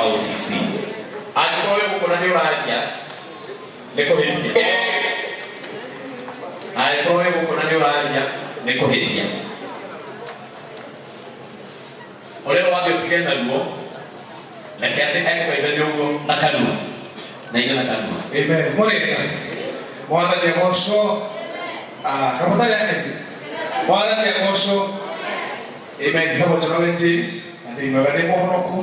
wa OTC angĩkorwo gũkona nĩ ũraria nĩ kũhĩtia angĩkorwo gũkona nĩ ũraria nĩ kũhĩtia ũrĩa wambe ũtige naruo reke atĩ ekũgeithania ũguo na kanua na ina na kanua. Amen. Mwega mwathani agocwo kamũtari yake mwathani agocwo. Amen. Kitabu cha James na ndimega nĩ mũhonoku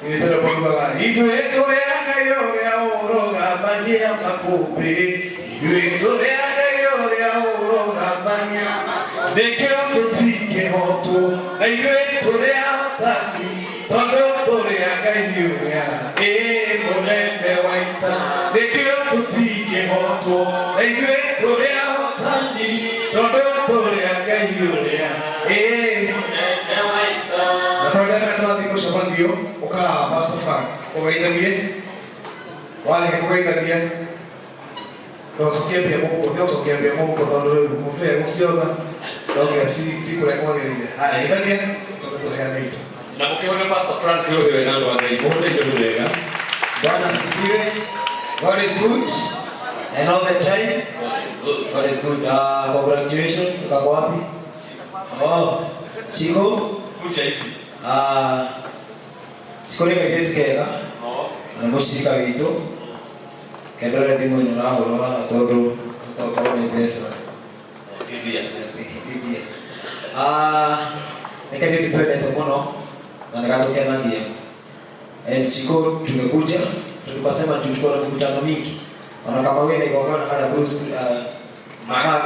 nĩ tondũ kuugaga ithuĩ tũrĩa Ngai ũrĩa ũrũgamagia makũmbĩ ithuĩ tũrĩa Ngai ũrĩa ũrũgamagia nĩkĩo tũtingĩhotwo na ithuĩ tũrĩa ahotani tondũ tũrĩa Ngai ũrĩa mũnene wa ita nĩkĩo tũtingĩhotwo na ithuĩ tũrĩa ahotani tondũ tũrĩa Ngai ũrĩa mũnene wa ita. Na tondũ tũrathiĩ mũcemanio ũkaha Pastor Frank ũgeithanie warĩkia kũgeithania ndocokia mũhuko ũcokia mũhuko tondũ rĩu mũbĩa gũciona ndogia cikũrĩa kwagĩrĩire. Haya geithania coka tũheane indo na mkiona Pastor Frank yeye na ndo Ngai mũhũthũ ndio wega. Bwana asifiwe. God is good and all the time. God is good. Congratulations. Kako wapi? Oh, Chico. Kucha hivi. Sikole kaitetu kega. Na mushirika wito. Kedora ndimo ino na horo todo tokaone pesa. Biblia. Nikaje tuende muno na nikatokea nangia. Siko tumekuja tukasema tuchukue mikutano mingi. Wana kama wewe ni gongana hada Bruce Mark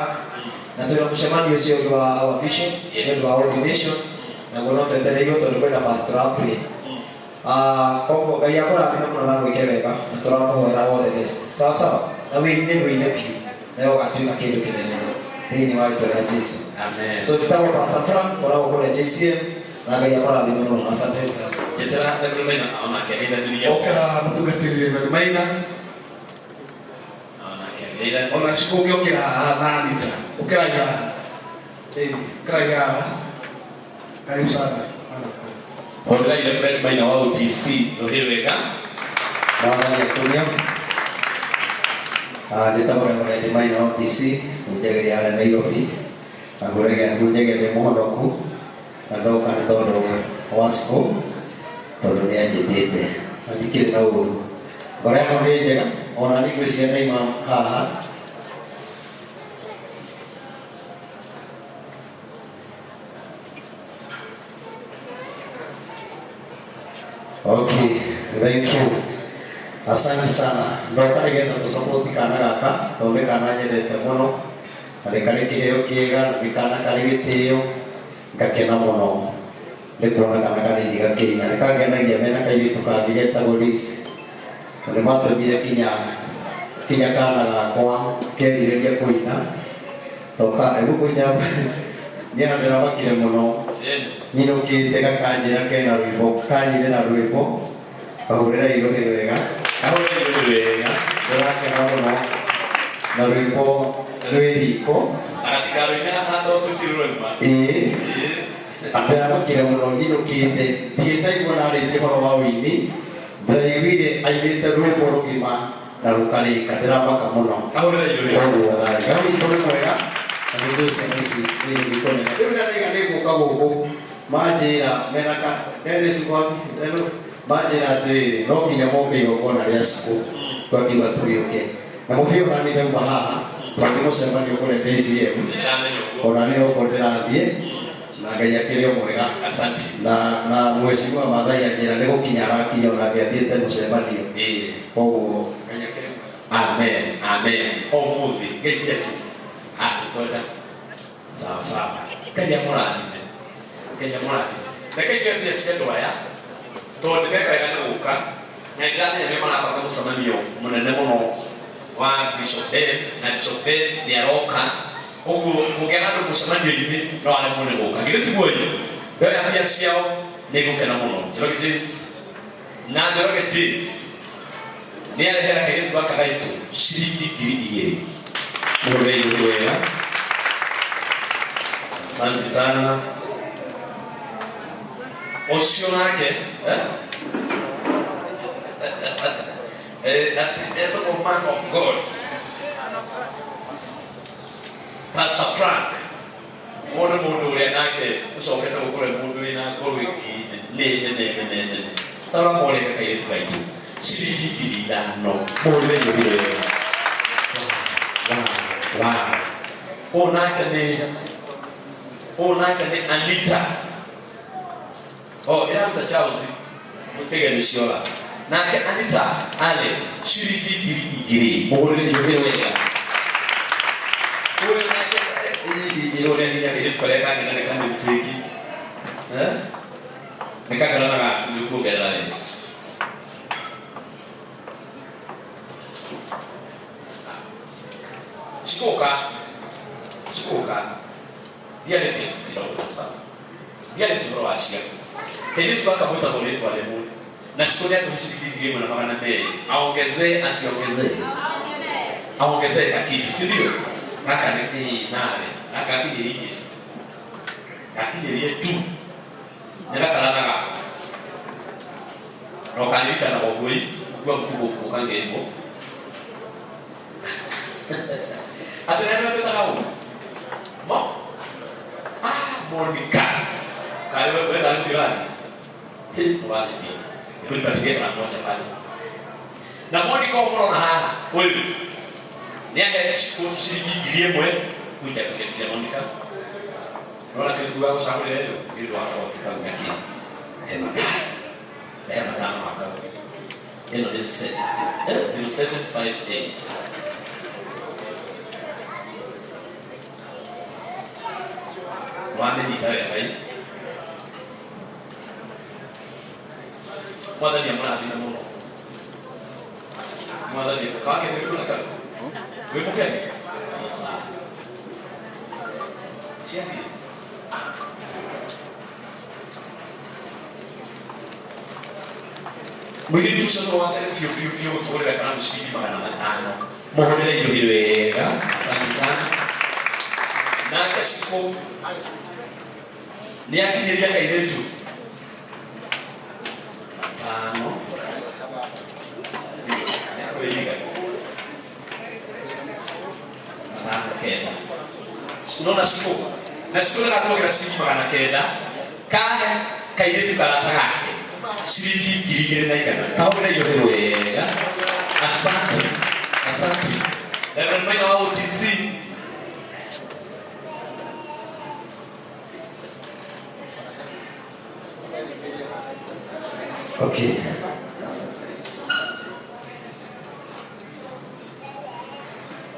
na tunamshamani sio kwa our vision ndio our ordination na kwa nota tena hiyo tunakwenda pastoral prayer. Kwa Ngai akora atina muno na gwike wega na turamuhoera all the best. Sawa sawa. Na wewe ni pia. Leo atuika kindu kinene. Hii ni wale tuna Yesu. Amen. So tutawa Pastor Frank kwa kwa JCM na Ngai akora atina muno. Asante sana. Jetera ndio maana naona kaida dunia. okera mutugatĩrĩre na maina ona cikũngĩ okera haha na nita okera ya karibu sana. Hongera ile Fred Maina wa OTC ndio wega. Bwana yakunya. Jitamo na Fred Maina wa OTC ujageri ala Nairobi. Agorega ujageri muhonoku na ndoka ndondo wasco tondũ nĩ anjĩtĩte ndikĩrĩ na ũru ngoro yakwa nĩ njega ona nĩ ngwĩciria naima haha okay thank you asante sana ndoka nĩgetha tũsupport kana gaka tondũ kana nyendete mũno na nĩ kĩheo kĩega nĩ kana karĩ gĩtĩo ngakena mũno nikuona kana kanini gakinya nikagenagia mena kairitu kangi getagwo Liz nĩ matũmire kinya kana gakwa kerirĩria kũina toka egũkũnja nyina ndĩramakire mũno nyinũkĩte gakanjĩra kena rwĩmbo kanyire na rwĩmbo kahũrĩra irũrĩ wega ndĩrakena mũno na rwĩmbo rwĩ riko Atikaroine haha ndo tutirũma. Andĩramakire mũno nyinũkĩte ndiĩtaigua narĩtie ũhoro wa ũini ndaiguire ainĩte rwĩmbo rũgima na rũkarĩka ndĩramaka mũno Kahũrĩra irũrĩ. Gawitũ nĩ mwega na nĩndũciana ici nĩgĩkoneka rĩu ndanaiga nĩgũka gũkũ manjĩra menaka manjĩra atĩrĩrĩ no nginya moke igongona rĩa cukũ twakiuga tũgĩũke na mũbia ona nĩ ndauma haha twathiĩ mũcemanio kũrĩa JCM ona nĩ ũguo ndĩrathiĩ na Ngai akĩrĩ mwega. Asante. Na mheshimiwa Mathai anjĩra nĩ gũkinya arakinya ona ngĩathiĩte mũcemanio. Koguo Ngai akĩrĩ mwega. Amen. Amen. Ũmũthĩ ngeithia tu. Kwenda. Sawa sawa. Ngai amũrathime. Ngai amũrathime. Reke ngeithie ciandũ aya tondũ nĩmekaga nĩ gũka na nĩndamenya nĩ marabanga mũcemanio mũnene mũno wa Bishop Ben na Bishop Ben nĩ aroka. Ũguo kũgĩa andũ mũcemanio-inĩ no aremwo nĩ gũka. Githĩ tiguo hiyo? Mbere ya mbia ciao nĩ gũkena mũno. Njoroge James na Njoroge James nĩ arehera kairĩtu gaka gaitũ ciringi 2,000. Mũrũmĩrĩri wega. Asante sana. Ũcio nake that man of God, Pastor Frank. Ona mundu ule nake usoketa gukore mundu ina ngoro iki ne tara mole ka kaire twaitu sirigi no mole yobire ona kane Anita ila mta Charles mutega ni shiola nake Anita Alex sirigi igiri mole yobire Ini orang yang hidup pada kaki dan kaki bersegi, mereka kerana lupa kerana ini. Cikoka, dia letih tidak berusaha, dia letih berwasiat. Jadi tu aku tak boleh tu ada mulu. Nasi korea tu mesti dia mana mana be, aongeze kaki tu sendiri. Maka ni nare, maka kaki tu, nela kalana lokali kana ogoi, gua bukan gitu. Atau nana tu tahu, mau nikah, kalau boleh tahu jalan, buat itu, boleh pergi ke mana cepat. Nak mau nikah orang boleh. Ni ada sirigi giri mwe kuja kuja monika. Rola ke tuwa usaha leo ndio akawatika ngaki. Hema maka. Eno is 0758. Wame ni tawe hai. Mada ni mwana dina mono. Mada ni kake ni kuna kaka. Wewe mkeni? Sawa. Siapa? Begitu semua orang view tu boleh katakan mesti makan matano. Mohon hidup kan? Sana. Nak kasih ni akhirnya dia kayak itu. Matano. Boleh kan? Keda. Unaona siku. Na siku na kwa grafiki magana keda. Kaire tukala tagake. Shiringi girigire na igana. Kaubira yohero wega. Asante. Ndio mwenye wa OTC. Okay.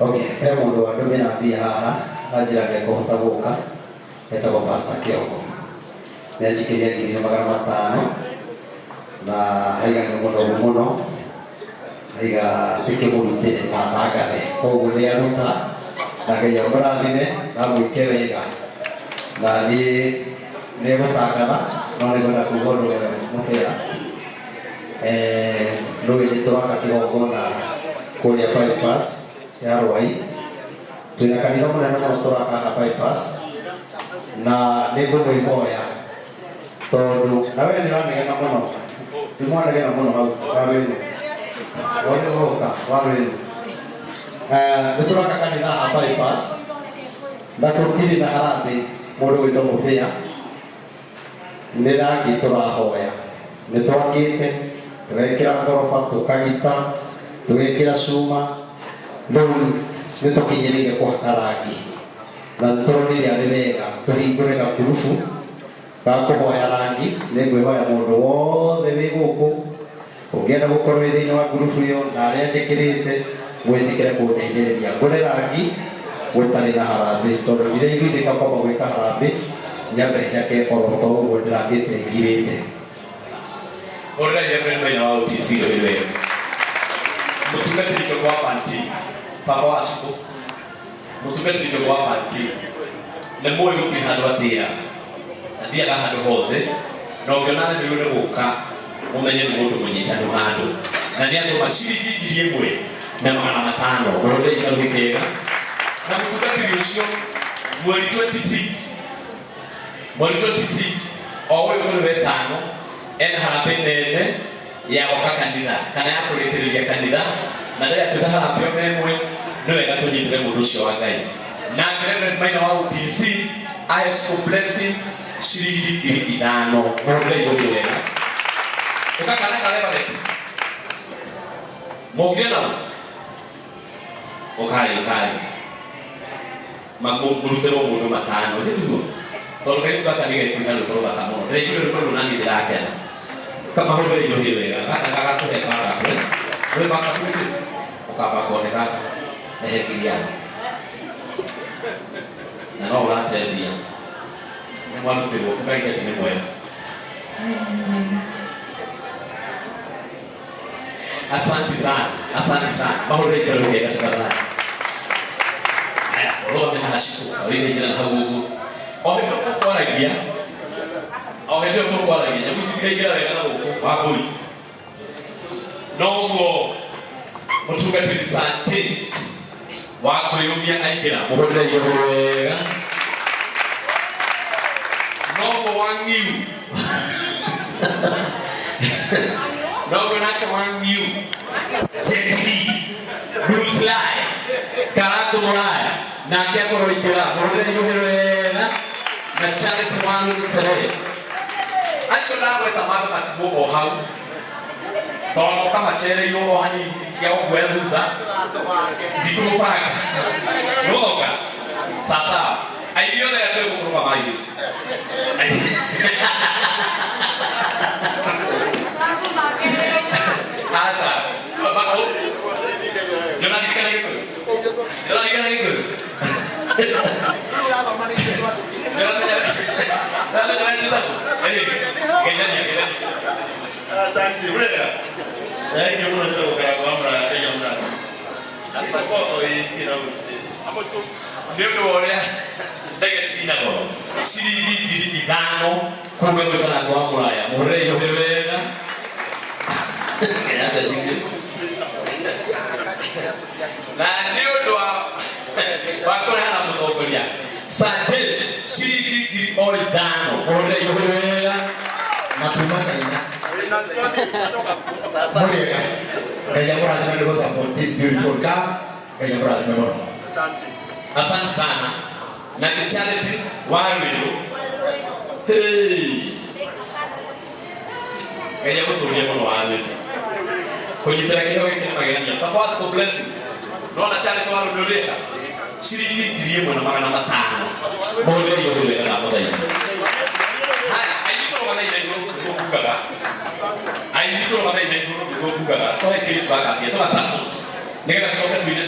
Okay, mundu wa ndume na bia haha ajira ke kohota guka etagwo Pastor Kiongo ni ajikiria 500 na aiga ni muno aiga pike murutire na bagane koguo ni aruta na ngai amurathime na mwike wega na ni gutangatha no ni gwenda kuga undu mubira rũĩ nĩ tũraka kĩgongona kũrĩa bypass ya Rwai. Twĩna kanitha mũnene mũno tũraka haha bypass na nĩ ngũmwĩhoya tondũ na we nĩ ũranegena mũno, nĩ mwanegena mũno hau warũĩ-inĩ wone gũka warũĩ-inĩ. Nĩ tũraka kanitha haha bypass na tũtirĩ na harambĩ mũndũ gwĩtwo mũbĩa. Nĩ rangi tũrahoya, nĩ twakĩte tũgekĩra ngoroba tũkagita tũgekĩra cuma rĩu nĩ tũkinyĩrĩire kũhaka rangi na tũronire arĩ wega tũhingũre gakurubu ga kũhoya rangi. Nĩ ngwĩhoya mũndũ wothe wĩ gũkũ ũngĩenda gũkorwo wĩ thĩinĩ wa ngurubu ĩyo na arĩa njĩkĩrĩte mwĩtĩkĩre kũndeithĩrĩria ngũre rangi gũtarĩ na harambĩ tondũ ndiraiguithĩka kwamba gwĩka harambĩ nyambe njake oro to ũguo ndĩrakĩte ngirĩte. Ora ya mwenye wa OTC wewe. Mutungatiri kwa panti. Papa wasipo. Mutungatiri kwa panti. Na moyo kuti handu atira. Athia ka handu hothe. Na ũngĩona nĩ ũrĩ gũka ũmenye nĩ mũndũ mũnyitanu handu. Na nĩ andũ maciringi 1,500 ũrĩa ĩkarũkĩga. Na mutungatiri ũcio mweri 26 o wewe tũrĩ wetano en harambĩ nene ya goka kanitha kana ya kurekereria kanitha na rĩrĩa tũtahambio memwe nĩ wega tũnyitĩre mũndũ ũcio wa Ngai. Na Reverend Maina wa UTC high school blessings shilingi 5,000 mũndũ igũrũ wega ũkakana Reverend mũngĩ nao ũkai makũrutĩrwo mũndũ 5 nĩtuo tondũ kaitũ aka nĩ gĩkũina rũkorwo bata mũno rĩu rũkorwo rũnani ndĩrakena kama hũthĩre indo hiyo wega gaka gagakũhe baka we baka kũrĩ ũkamba kone gaka ehe kiriani na no ũrateithia nĩ mwarutĩrwo ũkaigĩte nĩ mwega. Asante sana mahũthĩre indo wega tafadhali. Roho nĩhacikũka wĩna njĩra na hau ũguo o hĩndĩ tũkwaragia nyamũ ici ikaingĩra wega na gũkũ wa mbũri noguo mũtungatĩri Sanchez wa kwĩyũmia aingĩra mũhũthĩre igũrũ wega noguo Wang'iu noguo nake Wang'iu Bruce Lee Karangu Mũraya nake akorwo ingĩra mũhũthĩre igũrũ wega na Charity Wansere acio ndagweta maandũ matigwo o hau tondũ kamacereirwo o hanini cia ũguoya thutha ndikũmũbanga nĩgũthoka sasa aini othe gatwe gũkũrũma mairĩ aca nĩũraririkana Gĩkũyũ Asante, ulega. Yake mwana ndio kwa kwamba ya mwana. Asante kwa hii na nĩũndũ wa ũrĩa ndege cinagwo ciringi 5,000 kuuga gwĩkana kwa Mũraya mũhũthĩre igũrũ wega na nĩũndũ wa kũrehana mũtongoria Sanchez ciringi 5,000 mũhũthĩre igũrũ wega matuma China Muriega kaya murathime nĩ support this beautiful car kaya murathime mũno. Asante sana na Charity Wairũ kaya mũtũrie mũno Wairũ kũnyitĩra kĩheo gĩkĩ nĩ magegania the first for blessings nona Charity Wairũ ndũrĩka ciringi 1,500 mũhũthĩre igũrũ wega na mũthenya aiditoro mamaina igũrũ nĩguo ngugaga tũhe kĩrĩ twakambia tũgasupport nĩgetha tũcoke tuine